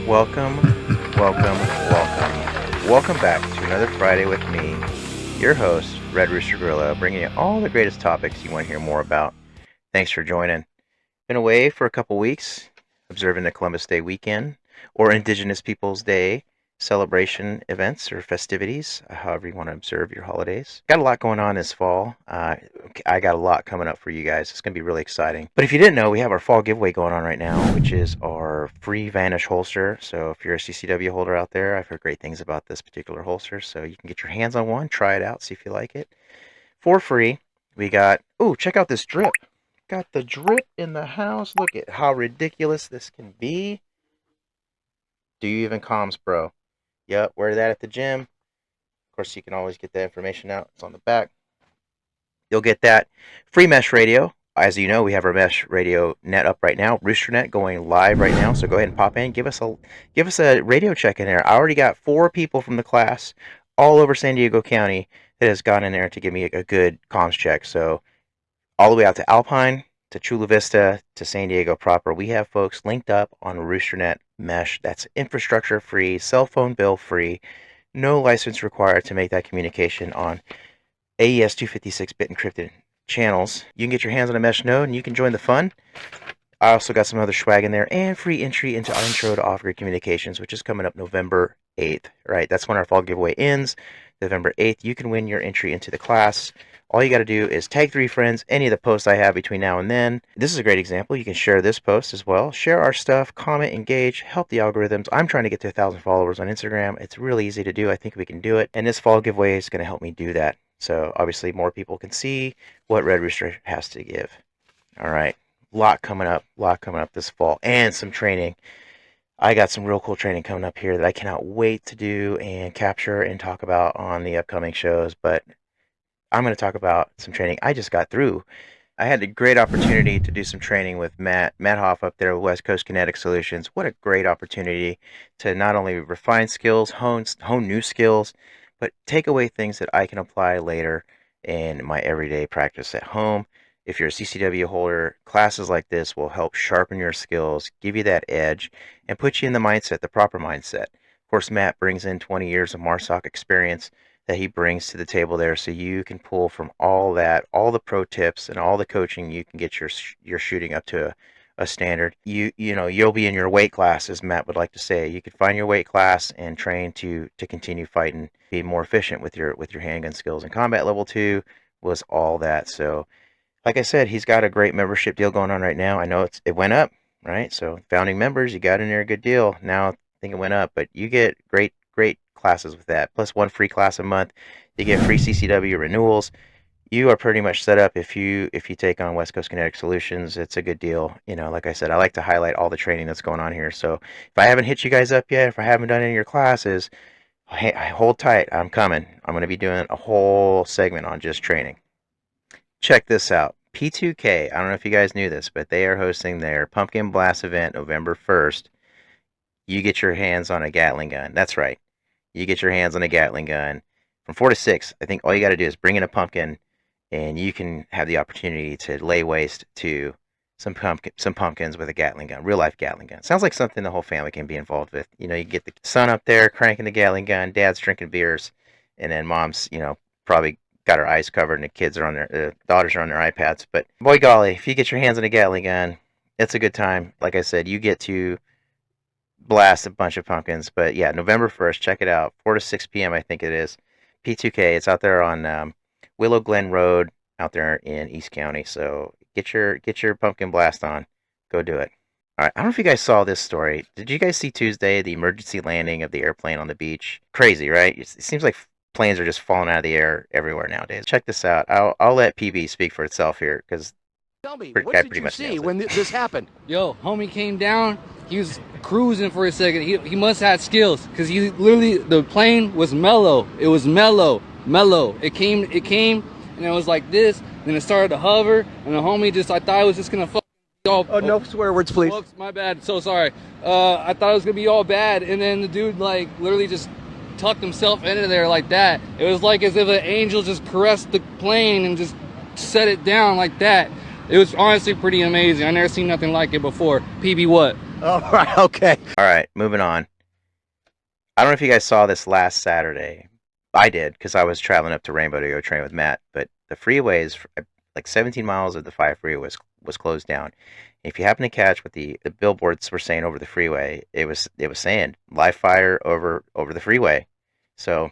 Welcome, welcome, welcome. Welcome back to another Friday with me, your host, Red Rooster Guerilla, bringing you all the greatest topics you want to hear more about. Thanks for joining. Been away for a couple weeks, observing the Columbus Day weekend, or Indigenous Peoples Day celebration events or festivities, however you want to observe your holidays. Got a lot going on this fall. I got a lot coming up for you guys. It's going to be really exciting. But if you didn't know, we have our fall giveaway going on right now, which is our free Vanish holster. So if you're a CCW holder out there, I've heard great things about this particular holster. So you can get your hands on one, try it out, see if you like it. For free, we got, check out this drip. Got the drip in the house. Look at how ridiculous this can be. Do you even comms, bro? Yep, wear that at the gym. Of course, you can always get that information out. It's on the back. You'll get that free mesh radio. As you know, we have our mesh radio net up right now. RoosterNet going live right now. So go ahead and pop in. Give us a radio check in there. I already got 4 people from the class all over San Diego County that has gone in there to give me a good comms check. So all the way out to Alpine, to Chula Vista, to San Diego proper, we have folks linked up on RoosterNet mesh. That's infrastructure free, cell phone bill free, no license required to make that communication on AES 256-bit encrypted channels. You can get your hands on a mesh node and you can join the fun. I also got some other swag in there and free entry into Intro to Off-Grid Communications, which is coming up November 8th. Right, that's when our fall giveaway ends. November 8th, you can win your entry into the class. All you got to do is tag 3 friends, any of the posts I have between now and then. This is a great example. You can share this post as well. Share our stuff, comment, engage, help the algorithms. I'm trying to get to 1,000 followers on Instagram. It's really easy to do. I think we can do it. And this fall giveaway is going to help me do that. So obviously more people can see what Red Rooster has to give. All right, a lot coming up this fall, and some training. I got some real cool training coming up here that I cannot wait to do and capture and talk about on the upcoming shows. But I'm going to talk about some training I just got through. I had a great opportunity to do some training with Matt Hoff up there with West Coast Kinetic Solutions. What a great opportunity to not only refine skills, hone new skills, but take away things that I can apply later in my everyday practice at home. If you're a CCW holder, classes like this will help sharpen your skills, give you that edge, and put you in the mindset, the proper mindset. Of course, Matt brings in 20 years of MARSOC experience that he brings to the table there, so you can pull from all that, all the pro tips and all the coaching. You can get your shooting up to a standard. You'll be in your weight class, as Matt would like to say. You can find your weight class and train to continue fighting, be more efficient with your handgun skills. And combat level 2 was all that. So like I said, he's got a great membership deal going on right now. I know it went up, right? So founding members, you got in there a good deal. Now I think it went up, but you get great classes with that. Plus 1 free class a month. You get free CCW renewals. You are pretty much set up if you take on West Coast Kinetic Solutions. It's a good deal. Like I said, I like to highlight all the training that's going on here. So if I haven't hit you guys up yet, if I haven't done any of your classes, hold tight. I'm coming. I'm going to be doing a whole segment on just training. Check this out. P2K, I don't know if you guys knew this, but they are hosting their Pumpkin Blast event November 1st. You get your hands on a Gatling gun. That's right. You get your hands on a Gatling gun from 4 to 6. I think all you got to do is bring in a pumpkin, and you can have the opportunity to lay waste to some pumpkins with a Gatling gun, real life Gatling gun. Sounds like something the whole family can be involved with. You get the son up there cranking the Gatling gun, dad's drinking beers, and then mom's, probably got her eyes covered, and the daughters are on their iPads. But boy golly, if you get your hands on a Gatling gun, it's a good time. Like I said, you get to blast a bunch of pumpkins. But yeah, November 1st, check it out. 4 to 6 p.m. I think it is. P2K. It's out there on Willow Glen Road out there in East County. So get your pumpkin blast on. Go do it. All right. I don't know if you guys saw this story. Did you guys see Tuesday the emergency landing of the airplane on the beach? Crazy, right? It seems like planes are just falling out of the air everywhere nowadays. Check this out. I'll let PB speak for itself here, because tell me, what did you see when this happened? Yo, homie came down. He was cruising for a second. He must have had skills, because the plane was mellow. It was mellow. It came, and it was like this. Then it started to hover, and the homie I thought it was just gonna fuck. No swear words, please. Folks, my bad. So sorry. I thought it was gonna be all bad, and then the dude literally just tucked himself into there like that. It was like as if an angel just caressed the plane and just set it down like that. It was honestly pretty amazing. I never seen nothing like it before. PB, what? All right, okay. All right, moving on. I don't know if you guys saw this last Saturday. I did because I was traveling up to Rainbow to go train with Matt. But the freeways, like 17 miles of the 5 freeway was closed down. If you happen to catch what the billboards were saying over the freeway, it was saying live fire over the freeway. So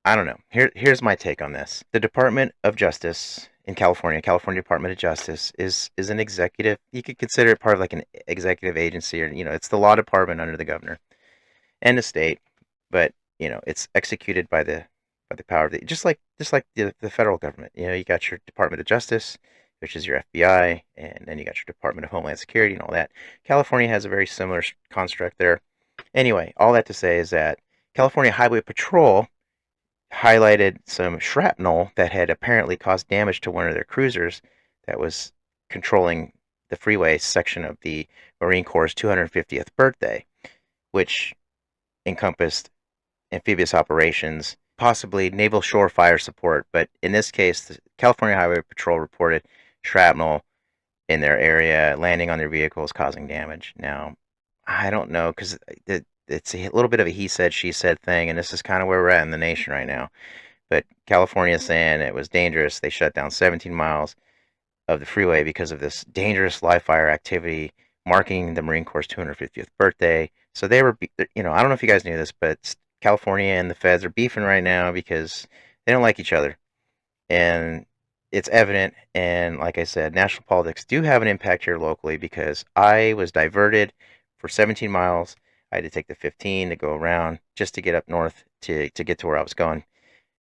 I don't know. Here's my take on this. The Department of Justice in California Department of Justice is an executive. You could consider it part of like an executive agency, or it's the law department under the governor and the state, but it's executed by the power of just like the federal government. You got your Department of Justice, which is your FBI, and then you got your Department of Homeland Security and all that. California has a very similar construct there. Anyway, all that to say is that California Highway Patrol highlighted some shrapnel that had apparently caused damage to one of their cruisers that was controlling the freeway section of the Marine Corps' 250th birthday, which encompassed amphibious operations, possibly naval shore fire support. But in this case, the California Highway Patrol reported shrapnel in their area landing on their vehicles, causing damage. Now, I don't know, because it's a little bit of a he said, she said thing, and this is kind of where we're at in the nation right now. But California is saying it was dangerous. They shut down 17 miles of the freeway because of this dangerous live fire activity marking the Marine Corps' 250th birthday. So they were, I don't know if you guys knew this, but California and the feds are beefing right now because they don't like each other. And it's evident. And like I said, national politics do have an impact here locally, because I was diverted for 17 miles. I had to take the 15 to go around just to get up north to get to where I was going.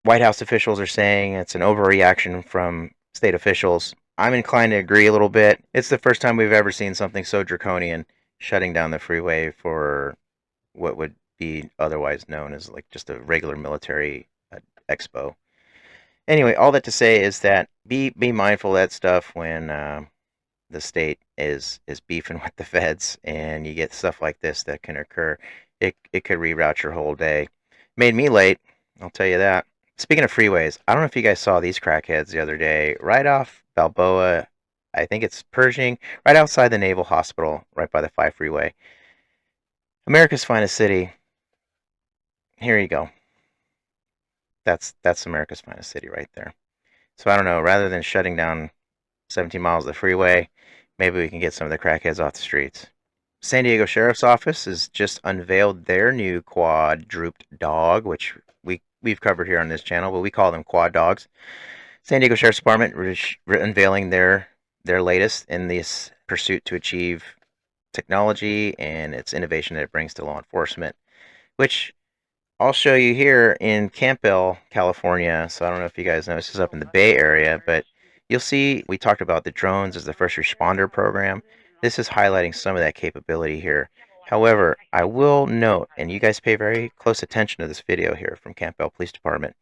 White House officials are saying it's an overreaction from state officials. I'm inclined to agree a little bit. It's the first time we've ever seen something so draconian, shutting down the freeway for what would be otherwise known as like just a regular military expo. Anyway, all that to say is that be mindful of that stuff when the state is beefing with the feds, and you get stuff like this that can occur. It could reroute your whole day. Made me late, I'll tell you that. Speaking of freeways, I don't know if you guys saw these crackheads the other day, right off Balboa. I think it's Pershing, right outside the Naval Hospital, right by the 5 freeway. America's finest city. Here you go. That's America's finest city right there. So I don't know, rather than shutting down 17 miles of the freeway, maybe we can get some of the crackheads off the streets. San Diego Sheriff's Office has just unveiled their new quadruped dog, which we've covered here on this channel, but we call them quad dogs. San Diego Sheriff's Department unveiling their latest in this pursuit to achieve technology and its innovation that it brings to law enforcement, which I'll show you here in Campbell, California. So I don't know if you guys know, this is up in the Bay Area, but you'll see we talked about the drones as the first responder program. This is highlighting some of that capability here. However, I will note, and you guys pay very close attention to this video here from Campbell Police Department,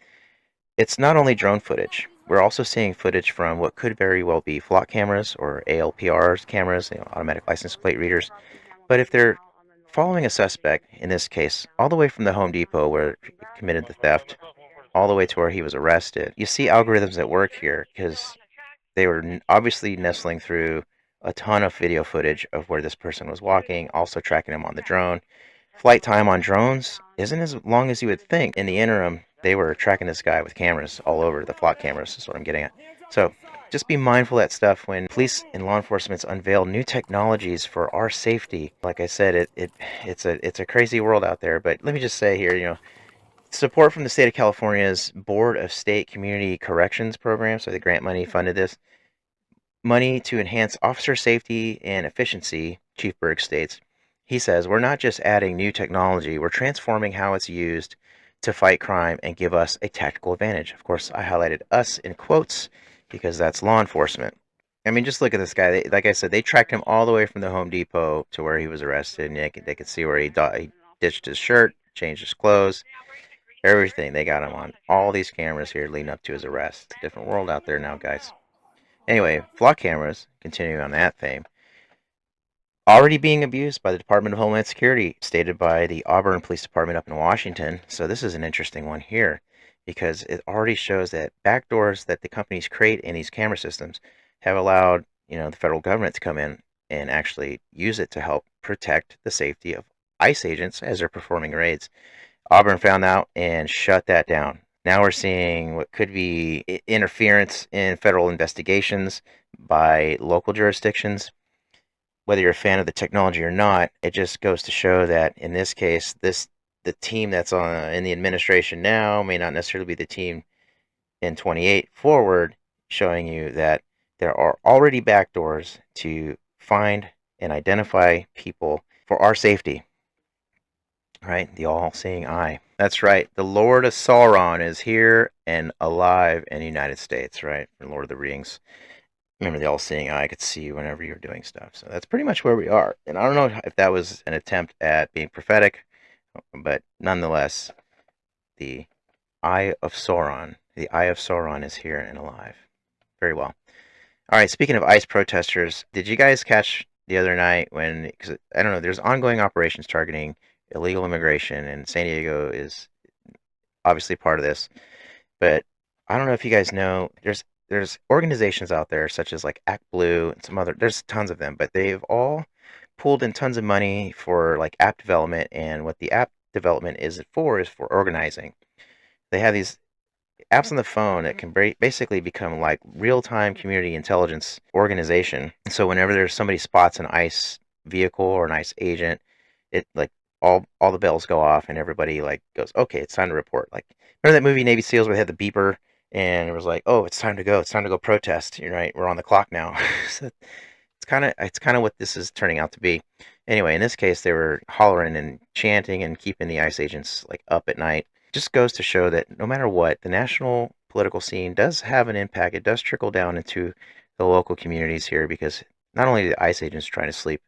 it's not only drone footage. We're also seeing footage from what could very well be flock cameras or ALPRs cameras, automatic license plate readers. But if they're following a suspect, in this case, all the way from the Home Depot where he committed the theft, all the way to where he was arrested, you see algorithms at work here, because they were obviously nestling through a ton of video footage of where this person was walking, also tracking him on the drone. Flight time on drones isn't as long as you would think. In the interim, they were tracking this guy with cameras all over, the flock cameras is what I'm getting at. So just be mindful of that stuff when police and law enforcement unveil new technologies for our safety. Like I said, it's a crazy world out there. But let me just say here, support from the state of California's Board of State Community Corrections program, so the grant money funded this. Money to enhance officer safety and efficiency, Chief Berg states. He says, we're not just adding new technology, we're transforming how it's used to fight crime and give us a tactical advantage. Of course, I highlighted us in quotes because that's law enforcement. I mean, just look at this guy. Like I said, they tracked him all the way from the Home Depot to where he was arrested, and they could see where he ditched his shirt, changed his clothes, everything. They got him on all these cameras here leading up to his arrest. It's a different world out there now, guys. Anyway, flock cameras, continuing on that theme, already being abused by the Department of Homeland Security, stated by the Auburn Police Department up in Washington. So this is an interesting one here, because it already shows that backdoors that the companies create in these camera systems have allowed, the federal government to come in and actually use it to help protect the safety of ICE agents as they're performing raids. Auburn found out and shut that down. Now we're seeing what could be interference in federal investigations by local jurisdictions. Whether you're a fan of the technology or not, it just goes to show that in this case, the team that's in the administration now may not necessarily be the team in 28 forward, showing you that there are already backdoors to find and identify people for our safety. Right? The all-seeing eye. That's right. The Lord of Sauron is here and alive in the United States, right? From Lord of the Rings. Remember, the all-seeing eye could see you whenever you're doing stuff. So that's pretty much where we are. And I don't know if that was an attempt at being prophetic, but nonetheless, the Eye of Sauron. The Eye of Sauron is here and alive. Very well. All right, speaking of ICE protesters, did you guys catch the other night when, because I don't know, there's ongoing operations targeting illegal immigration, and San Diego is obviously part of this. But I don't know if you guys know, there's organizations out there such as like Act Blue and some other, there's tons of them, but they've all pulled in tons of money for like app development, and what the app development is for organizing. They have these apps on the phone that can basically become like real-time community intelligence organization. So whenever there's somebody spots an ICE vehicle or an ICE agent, it like all the bells go off and everybody like goes, okay, it's time to report. Like, remember that movie Navy SEALs where they had the beeper and it was like, oh, it's time to go. It's time to go protest. You're right. We're on the clock now. So it's kind of what this is turning out to be. Anyway, in this case, they were hollering and chanting and keeping the ICE agents like up at night. Just goes to show that no matter what, the national political scene does have an impact. It does trickle down into the local communities here, because not only are the ICE agents trying to sleep,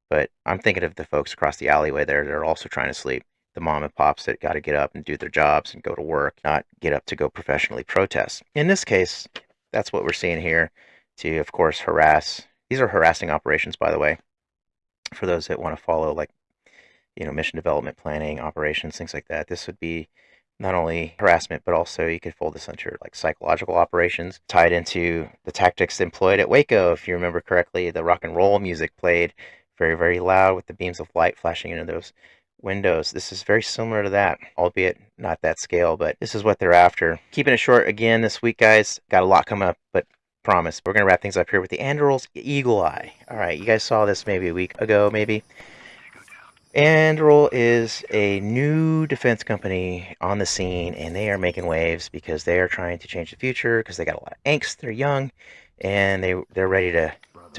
but I'm thinking of the folks across the alleyway there that are also trying to sleep. The mom and pops that got to get up and do their jobs and go to work, not get up to go professionally protest. In this case, that's what we're seeing here, to, of course, harass. These are harassing operations, by the way, for those that want to follow, like, mission development planning, operations, things like that. This would be not only harassment, but also you could fold this under like psychological operations tied into the tactics employed at Waco. If you remember correctly, the rock and roll music played very, very loud with the beams of light flashing into those windows. This is very similar to that, albeit not that scale, but this is what they're after. Keeping it short again this week, guys. Got a lot coming up, but promise, we're going to wrap things up here with the Anduril's Eagle Eye. All right, you guys saw this maybe a week ago, maybe. Anduril is a new defense company on the scene, and they are making waves because they are trying to change the future, because they got a lot of angst, they're young, and they're ready to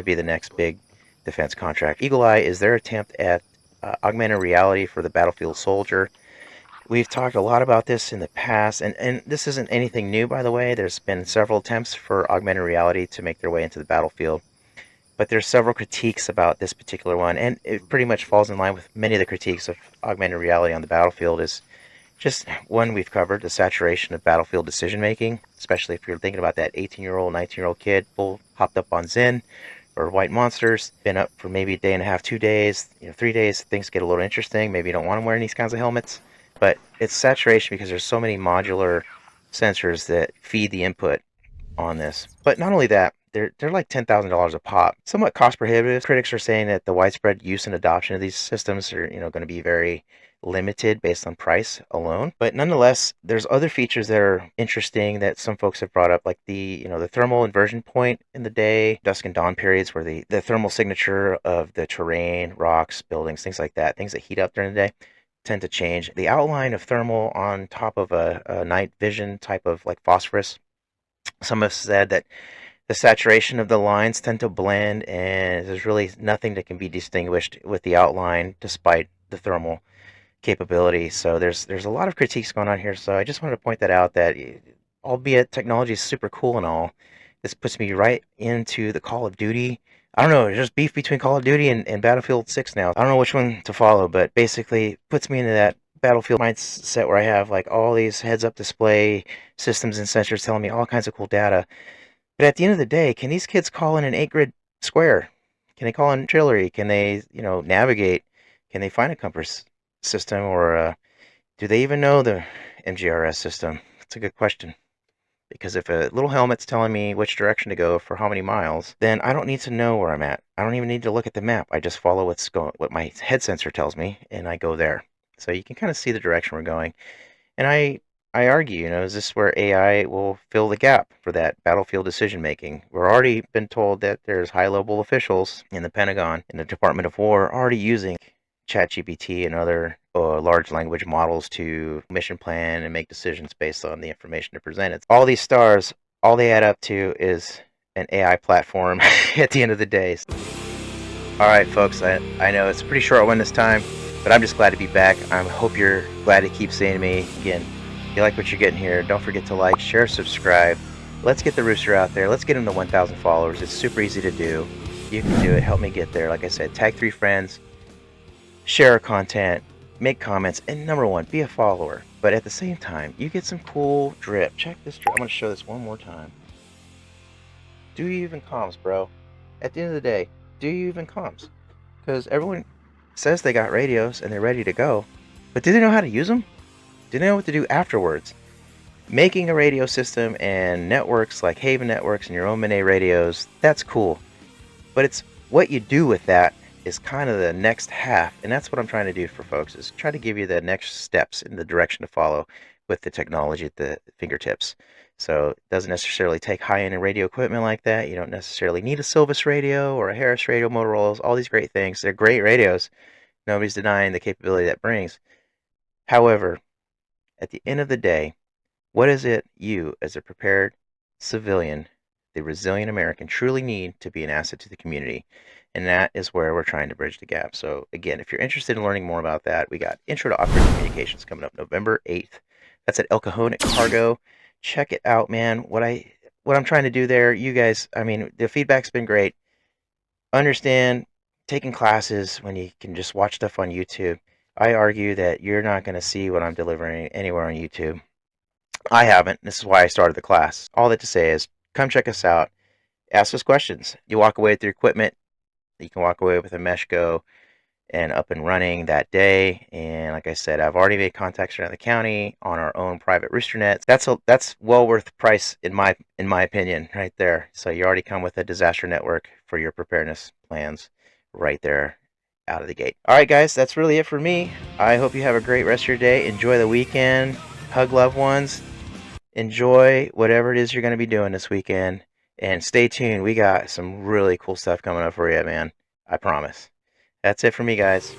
be the next big defense contract. Eagle Eye is their attempt at augmented reality for the battlefield soldier. We've talked a lot about this in the past, and this isn't anything new, by the way. There's been several attempts for augmented reality to make their way into the battlefield. But there's several critiques about this particular one, and it pretty much falls in line with many of the critiques of augmented reality on the battlefield. Is just one we've covered, the saturation of battlefield decision making, especially if you're thinking about that 18-year-old, 19-year-old kid hopped up on Zen or White Monsters, been up for maybe a day and a half, 2 days, 3 days, things get a little interesting. Maybe you don't want them wearing these kinds of helmets, but it's saturation because there's so many modular sensors that feed the input on this. But not only that, they're like $10,000 a pop. Somewhat cost prohibitive. Critics are saying that the widespread use and adoption of these systems are, going to be very limited based on price alone. But nonetheless, there's other features that are interesting that some folks have brought up, like the thermal inversion point in the day, dusk and dawn periods, where the thermal signature of the terrain, rocks, buildings, things like that, things that heat up during the day, tend to change. The outline of thermal on top of a night vision type of like phosphorus. Some have said that the saturation of the lines tend to blend, and there's really nothing that can be distinguished with the outline despite the thermal capability. So there's a lot of critiques going on here. So I just wanted to point that out, that albeit technology is super cool and all, this puts me right into the Call of Duty. I don't know, there's beef between Call of Duty and Battlefield 6 now. I don't know which one to follow, but basically puts me into that Battlefield mindset where I have like all these heads-up display systems and sensors telling me all kinds of cool data. But at the end of the day, can these kids call in an 8-grid square? Can they call in artillery? Can they, navigate? Can they find a compass system, or do they even know the MGRS system? That's a good question. Because if a little helmet's telling me which direction to go for how many miles, then I don't need to know where I'm at. I don't even need to look at the map. I just follow what my head sensor tells me, and I go there. So you can kind of see the direction we're going. And I argue, is this where AI will fill the gap for that battlefield decision making? We're already been told that there's high-level officials in the Pentagon, in the Department of War, already using ChatGPT and other large language models to mission plan and make decisions based on the information they're presented. All these stars, all they add up to is an AI platform at the end of the day. All right, folks, I know it's a pretty short one this time, but I'm just glad to be back. I hope you're glad to keep seeing me. Again, if you like what you're getting here, don't forget to like, share, subscribe. Let's get the Rooster out there. Let's get him to 1,000 followers. It's super easy to do. You can do it. Help me get there. Like I said, tag 3 friends. Share our content, make comments, and number one, be a follower. But at the same time, you get some cool drip. Check this drip. I'm going to show this one more time. Do you even comms, bro? At the end of the day, do you even comms? Because everyone says they got radios and they're ready to go, but do they know how to use them? Do they know what to do afterwards? Making a radio system and networks like Haven Networks and your own Mini radios, that's cool. But it's what you do with that is kind of the next half, and that's what I'm trying to do for folks, is try to give you the next steps in the direction to follow with the technology at the fingertips. So it doesn't necessarily take high-end radio equipment like that. You don't necessarily need a Silvus radio or a Harris radio, Motorola's, all these great things. They're great radios. Nobody's denying the capability that brings. However, at the end of the day, what is it you, as a prepared civilian, the resilient American, truly need to be an asset to the community? And that is where we're trying to bridge the gap. So again, if you're interested in learning more about that, we got Intro to Operating Communications coming up November 8th. That's at El Cajon at Cargo. Check it out, man. What I'm trying to do there, you guys, I mean, the feedback's been great. Understand taking classes when you can just watch stuff on YouTube. I argue that you're not going to see what I'm delivering anywhere on YouTube. I haven't. This is why I started the class. All that to say is, come check us out. Ask us questions. You walk away with your equipment. You can walk away with a Mesh Go and up and running that day. And like I said, I've already made contacts around the county on our own private rooster nets. That's well worth the price in my opinion, right there. So you already come with a disaster network for your preparedness plans right there out of the gate. All right, guys, that's really it for me. I hope you have a great rest of your day. Enjoy the weekend. Hug loved ones. Enjoy whatever it is you're going to be doing this weekend. And stay tuned. We got some really cool stuff coming up for you, man. I promise. That's it for me, guys.